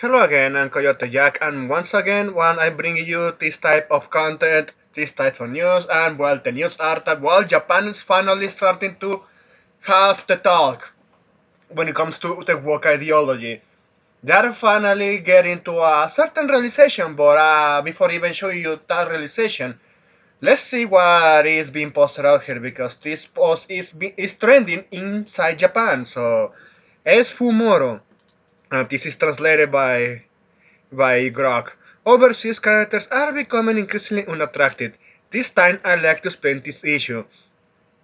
Hello again, I'm Coyote Jack, and once again, when I'm bringing you this type of content, this type of news, and well, the news are that Japan is finally starting to have the talk when it comes to the woke ideology. They are finally getting to a certain realization, but before even showing you that realization, let's see what is being posted out here because this post is trending inside Japan. So, es Fumoro, and this is translated by Grok. Overseas characters are becoming increasingly unattractive. This time I like to explain this issue.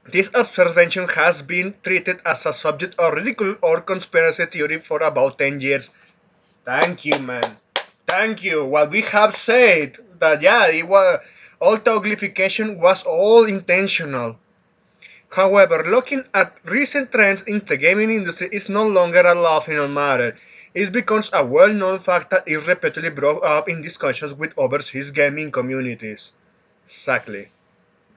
This observation has been treated as a subject of ridicule or conspiracy theory for about 10 years. Thank you, man. Thank you. What we have said that it was all the uglification was all intentional. However, looking at recent trends in the gaming industry is no longer a laughing matter. It becomes a well-known fact that is repeatedly brought up in discussions with overseas gaming communities. Exactly.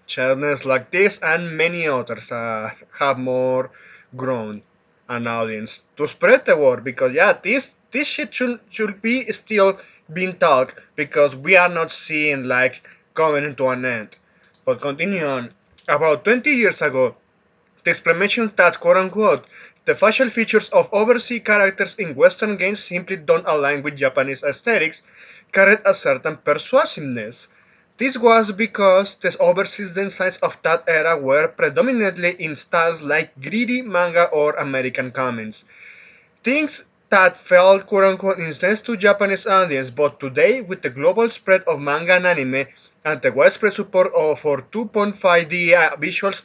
Channels like this and many others have more grown an audience to spread the word because this shit should be still being talked because we are not seeing like coming to an end. But continue on. About 20 years ago, the explanation that quote-unquote the facial features of overseas characters in Western games simply don't align with Japanese aesthetics carried a certain persuasiveness. This was because the overseas designs of that era were predominantly in styles like gritty manga or American comics. Things that felt quote-unquote intense to Japanese audience, but today, with the global spread of manga and anime, and the widespread support for 2.5D visuals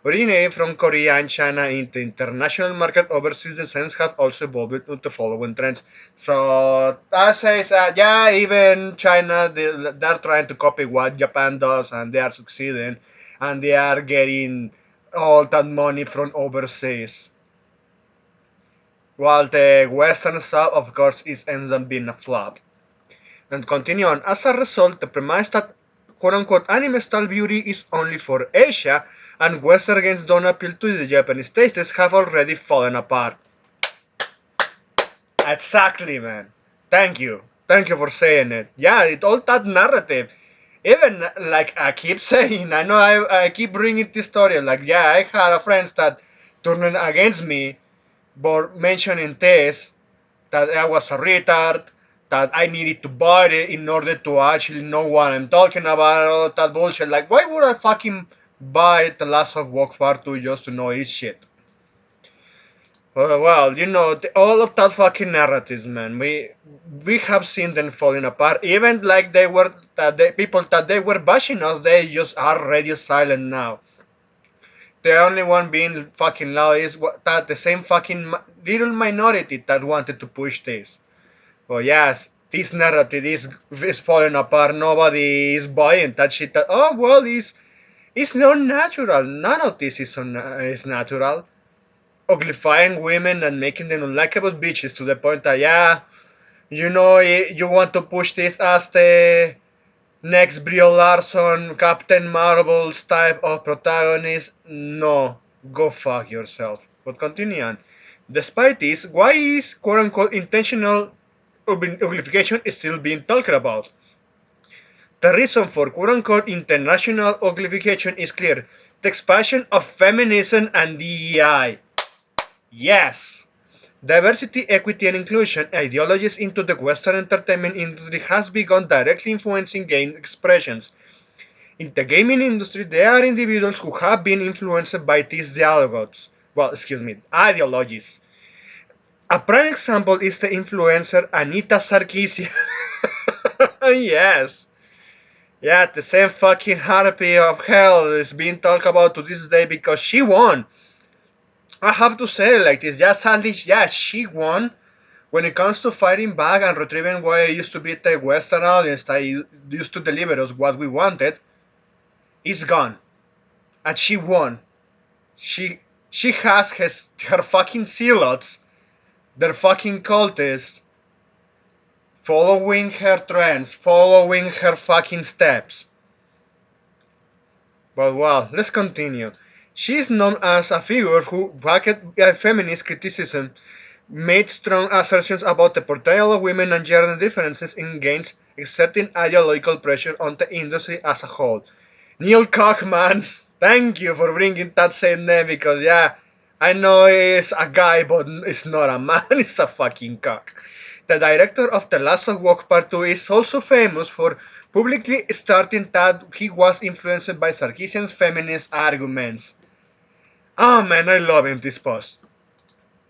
originating from Korea and China in the international market, overseas designs have also evolved with the following trends. So that says, even China, they're trying to copy what Japan does, and they are succeeding, and they are getting all that money from overseas. While the western stuff, of course, ends up being a flop. And continue on. As a result, the premise that quote-unquote anime style beauty is only for Asia and Western games don't appeal to the Japanese tastes have already fallen apart. Exactly, man. Thank you. Thank you for saying it. Yeah, it all that narrative. Even like I keep saying, I know I keep bringing this story. Like, I had a friend that turned against me, but mentioning this that I was a retard, that I needed to buy it in order to actually know what I'm talking about, all that bullshit. Like, why would I fucking buy The Last of Us Part 2 just to know his shit? Well, all of that fucking narratives, man. We have seen them falling apart. Even like they were that the people that they were bashing us, they just are radio silent now. The only one being fucking loud is that the same fucking little minority that wanted to push this. Oh yes, this narrative is falling apart. Nobody is buying that shit. That it's not natural. None of this is natural. Uglifying women and making them unlikable bitches to the point that you want to push this as the next Brie Larson, Captain Marvel's type of protagonist. No, go fuck yourself. But continue on. Despite this, why is quote unquote intentional uglification is still being talked about? The reason for quote unquote international uglification is clear: the expansion of feminism and DEI. Yes! Diversity, equity, and inclusion ideologies into the Western entertainment industry has begun directly influencing game expressions. In the gaming industry, there are individuals who have been influenced by these ideologies. A prime example is the influencer Anita Sarkeesian. Yes. Yeah, the same fucking harpy of hell is being talked about to this day because she won. I have to say it like this. Just sadly, she won. When it comes to fighting back and retrieving what used to be the Western audience that used to deliver us what we wanted, is gone. And she won. She has her fucking zealots, their fucking cultists, following her trends, following her fucking steps. But well, let's continue. She is known as a figure who bracket feminist criticism made strong assertions about the portrayal of women and gender differences in games, exerting ideological pressure on the industry as a whole. Neil Cockman, thank you for bringing that same name because, yeah, I know he's a guy, but it's not a man, it's a fucking cock. The director of The Last of Walk Part 2 is also famous for publicly stating that he was influenced by Sarkeesian's feminist arguments. Oh man, I love him, this post.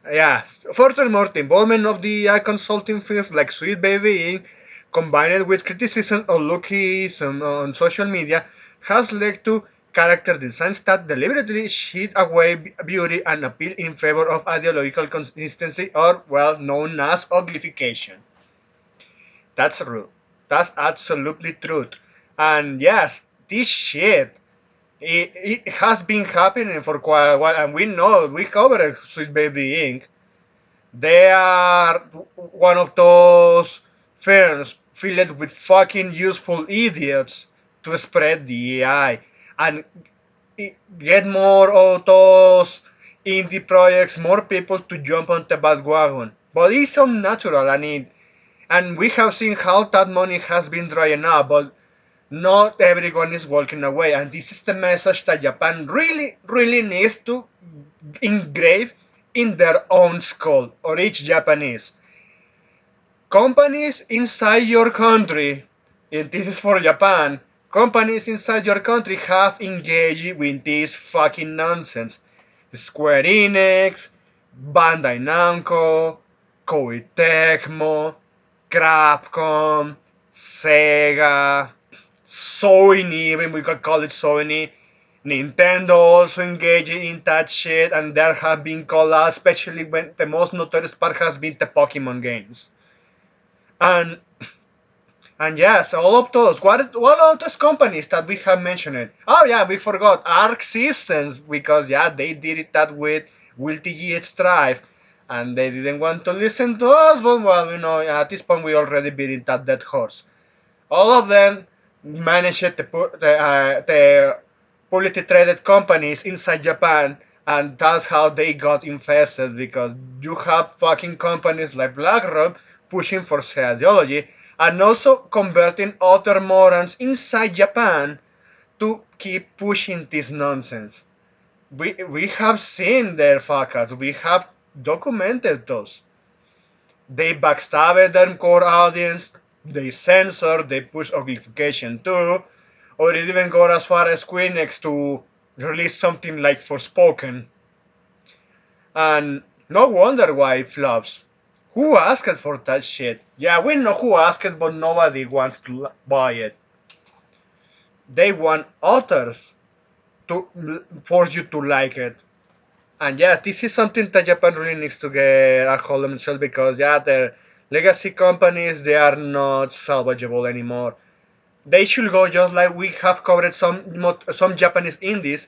Yeah, furthermore, the involvement of the consulting firms like Sweet Baby Inc., combined with criticism of lookism on social media, has led to character designs that deliberately shed away beauty and appeal in favor of ideological consistency or, well, known as uglification. That's true. That's absolutely true. And yes, this shit, it has been happening for quite a while, and we know, we covered Sweet Baby Inc. They are one of those firms filled with fucking useful idiots to spread the AI and get more of those indie projects, more people to jump on the bandwagon. But it's unnatural, and we have seen how that money has been drying up, but not everyone is walking away. And this is the message that Japan really, really needs to engrave in their own skull, or each Japanese. Companies inside your country, and this is for Japan, companies inside your country have engaged with this fucking nonsense. Square Enix, Bandai Namco, Koei Tecmo, Capcom, Sega, Sony, even we could call it Sony. Nintendo also engaged in that shit, and there have been collabs, especially when the most notorious part has been the Pokemon games. And and yes, all of those. What are those companies that we have mentioned? Oh yeah, we forgot Arc Systems because yeah, they did it that with Will Strive, and they didn't want to listen to us. But well, at this point we already beating that dead horse. All of them managed the publicly traded companies inside Japan, and that's how they got infested because you have fucking companies like BlackRock pushing for ideology and also converting other morons inside Japan to keep pushing this nonsense. We have seen their fuckers, we have documented those. They backstabbed their core audience, they censored, they push uglification too, or it even got as far as Queenex to release something like Forspoken. And no wonder why it flops. Who asked for that shit? Yeah, we know who asked, but nobody wants to buy it. They want others to force you to like it. And yeah, this is something that Japan really needs to get a hold of themselves because yeah, their legacy companies they are not salvageable anymore. They should go just like we have covered some Japanese indies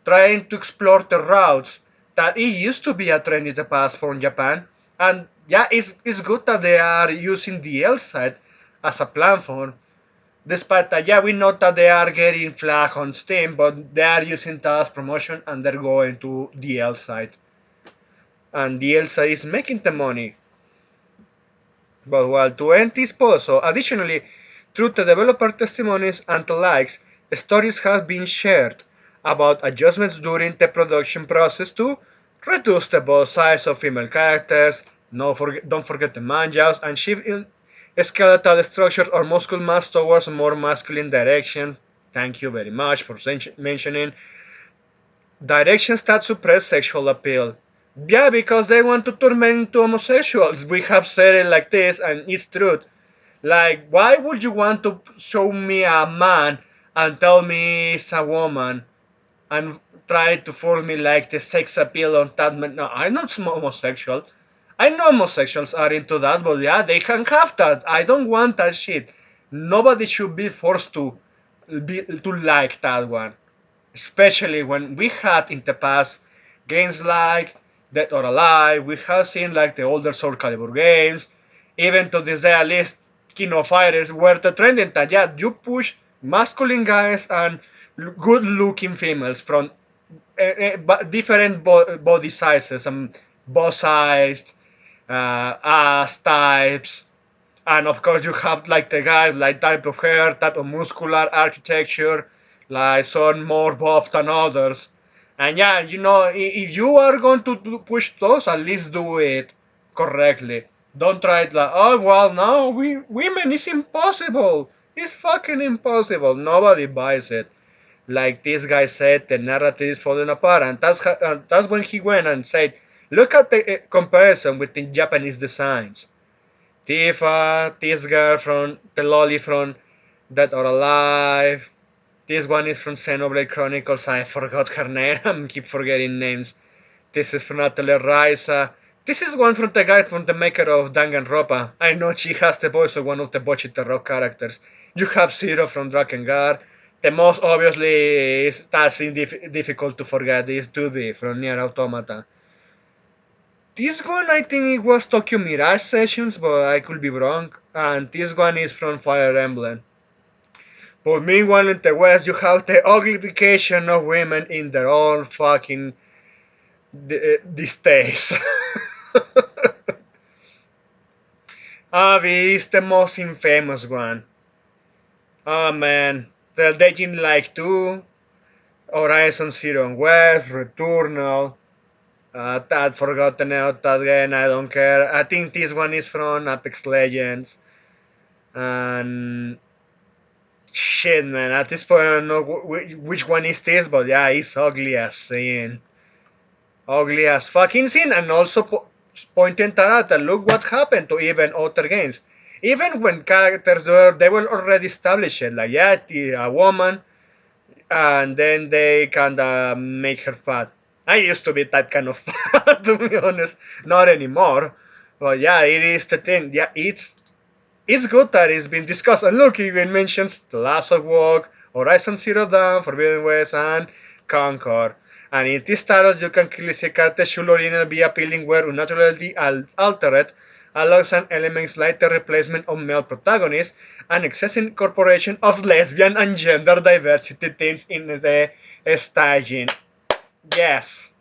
trying to explore the routes that it used to be a trend in the past from Japan. And yeah, it's good that they are using the L side as a platform. Despite that, yeah, we know that they are getting flag on Steam, but they are using that as promotion and they're going to the L side. And the L side is making the money. But while to end this puzzle, additionally, through the developer testimonies and the likes, stories have been shared about adjustments during the production process to reduce the body size of female characters, don't forget the manjas, and shift in skeletal structures or muscle mass towards more masculine directions. Thank you very much for mentioning directions that suppress sexual appeal. Yeah, because they want to turn men into homosexuals. We have said it like this, and it's true. Like, why would you want to show me a man and tell me it's a woman and try to force me like the sex appeal on that man? No, I'm not homosexual. I know homosexuals are into that, but yeah, they can have that. I don't want that shit. Nobody should be forced to like that one, especially when we had in the past games like Dead or Alive, we have seen like the older Soul Calibur games, even to this day at least King of Fighters, where the trending that yeah, you push masculine guys and good looking females from different body sizes and boss sized ass types, and of course you have like the guys like type of hair, type of muscular architecture, like some more buff than others. And yeah, if you are going to push those, at least do it correctly. Don't try it like, oh well, no, women is impossible. It's fucking impossible. Nobody buys it. Like this guy said, the narrative is falling apart, and that's when he went and said, look at the comparison with the Japanese designs. Tifa, this girl from the lolly from Dead or Alive. This one is from Xenoblade Chronicles. I forgot her name. I keep forgetting names. This is from Atelier Ryza. This is one from the guy from the maker of Danganronpa. I know she has the voice of one of the Bochita Rock characters. You have Zero from Drakengard. The most obviously is that's difficult to forget is Dubi from Nier Automata. This one I think it was Tokyo Mirage Sessions, but I could be wrong. And this one is from Fire Emblem. But meanwhile in the West you have the uglification of women in their own fucking distaste. Avi is the most infamous one. Oh man, the Legend Like 2, Horizon Zero West, Returnal. I forgot the name of that game, I don't care. I think this one is from Apex Legends. And shit, man, at this point I don't know which one is this, but yeah, it's ugly as sin. Ugly as fucking sin, and also pointing that out, look what happened to even other games. Even when characters they were already established, like yeah, a woman, and then they kinda make her fat. I used to be that kind of fat, to be honest. Not anymore. But yeah, it is the thing. Yeah, it's good that it's been discussed. And look, it even mentions The Last of Walk, Horizon Zero Dawn, Forbidden West, and Concord. And in these titles, you can clearly see characters should originally be appealing where unnaturally altered, alongside elements like the replacement of male protagonists and excessive incorporation of lesbian and gender diversity themes in the staging. Yes.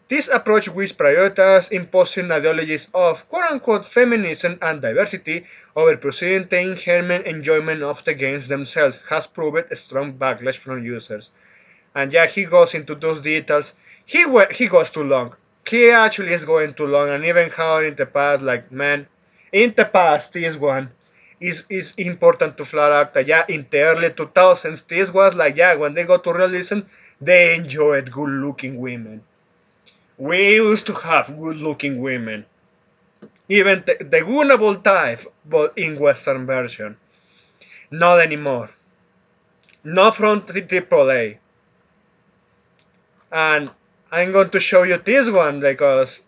This approach, which prioritizes imposing ideologies of quote-unquote feminism and diversity over pursuing the inherent enjoyment of the games themselves, has proved a strong backlash from users. And yeah, he goes into those details. He goes too long. He actually is going too long, and even how in the past, like man, in the past, this one is important to flat out that yeah, in the early 2000s, this was like yeah, when they got to realism, they enjoyed good-looking women. We used to have good-looking women, even the Gunnable type, but in Western version. Not anymore. Not from AAA. And I'm going to show you this one because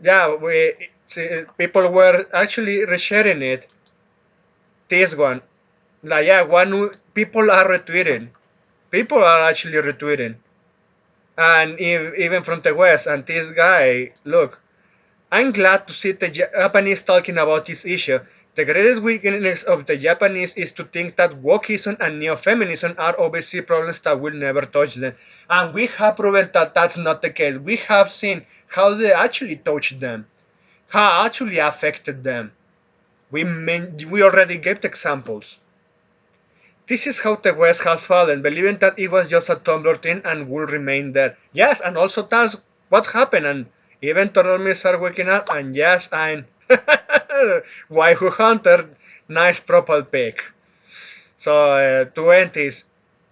yeah, we see, people were actually resharing it. This one, like yeah, people are retweeting. People are actually retweeting, and even from the West. And this guy, look, I'm glad to see the Japanese talking about this issue. The greatest weakness of the Japanese is to think that wokeism and neo-feminism are obviously problems that will never touch them. And we have proven that that's not the case. We have seen how they actually touched them, how actually affected them. We already gave the examples. This is how the West has fallen, believing that it was just a Tumblr thing and will remain there. Yes, and also that's what happened, and even economists are waking up, and yes, I'm Waifu Hunter, nice profile pic. So, to end this,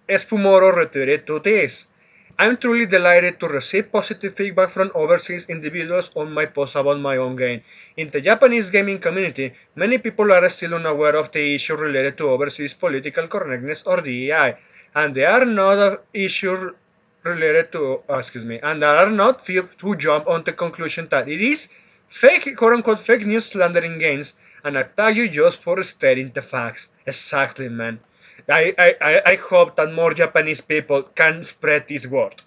Espumoro retweeted to this. I'm truly delighted to receive positive feedback from overseas individuals on my post about my own game. In the Japanese gaming community, many people are still unaware of the issue related to overseas political correctness or DEI, and there are not issues related to, and there are not few who jump on the conclusion that it is fake, quote unquote, fake news slandering games and attack you just for stating the facts. Exactly, man. I hope that more Japanese people can spread this word.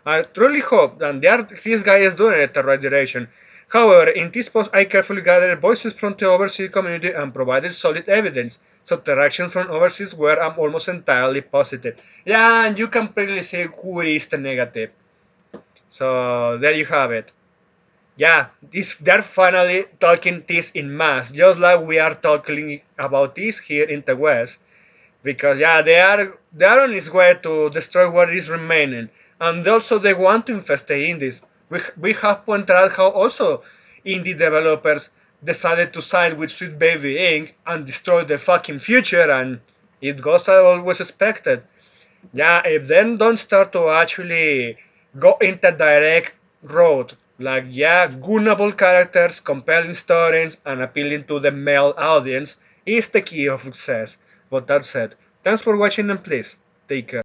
I truly hope that this guy is doing it the right direction. However, in this post, I carefully gathered voices from the overseas community and provided solid evidence. So the reactions from overseas were almost entirely positive. Yeah, and you can clearly see who is the negative. So there you have it. Yeah, this they're finally talking this in mass, just like we are talking about this here in the West. Because yeah, they are on its way to destroy what is remaining, and also they want to invest in this. We have pointed out how also indie developers decided to side with Sweet Baby Inc. and destroy their fucking future, and it goes as always expected. Yeah, if then don't start to actually go into direct road, like yeah, goonable characters, compelling stories, and appealing to the male audience is the key of success. But that said, thanks for watching and please take care.